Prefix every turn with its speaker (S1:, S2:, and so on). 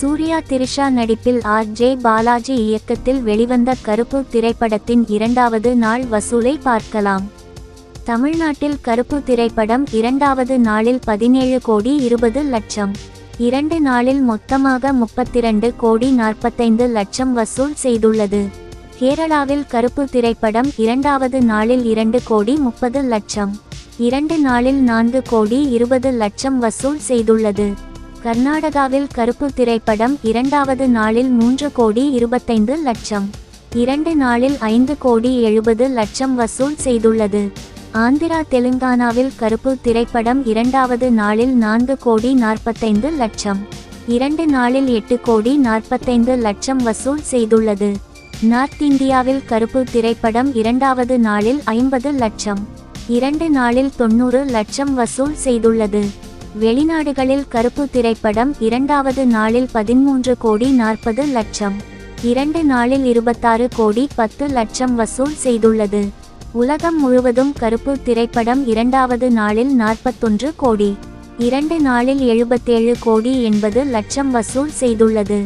S1: சூர்யா திரிஷா நடிப்பில் ஆர்.ஜே. பாலாஜி இயக்கத்தில் வெளிவந்த கருப்பு திரைப்படத்தின் இரண்டாவது நாள் வசூலை பார்க்கலாம். தமிழ்நாட்டில் கருப்பு திரைப்படம் இரண்டாவது நாளில் 17 கோடி 20 லட்சம், 2 நாளில் மொத்தமாக 32 கோடி 45 லட்சம் வசூல் செய்துள்ளது. கேரளாவில் கருப்பு திரைப்படம் இரண்டாவது நாளில் 2 கோடி 30 லட்சம், 2 நாளில் 4 கோடி 20 லட்சம் வசூல் செய்துள்ளது. கர்நாடகாவில் கருப்பு திரைப்படம் இரண்டாவது நாளில் 3 கோடி 25 லட்சம், 2 நாளில் 5 கோடி 70 லட்சம் வசூல் செய்துள்ளது. ஆந்திரா தெலுங்கானாவில் கருப்பு திரைப்படம் இரண்டாவது நாளில் 4 கோடி 45 லட்சம், 2 நாளில் 8 கோடி 45 லட்சம் வசூல் செய்துள்ளது. நார்த் இந்தியாவில் கருப்பு திரைப்படம் இரண்டாவது நாளில் 50 லட்சம், 2 நாளில் 90 லட்சம் வசூல் செய்துள்ளது. வெளிநாடுகளில் கருப்பு திரைப்படம் இரண்டாவது நாளில் 13 கோடி 40 லட்சம், 2 நாளில் 26 கோடி 10 லட்சம் வசூல் செய்துள்ளது. உலகம் முழுவதும் கருப்பு திரைப்படம் இரண்டாவது நாளில் 41 கோடி, 2 நாளில் 77 கோடி 80 லட்சம் வசூல் செய்துள்ளது.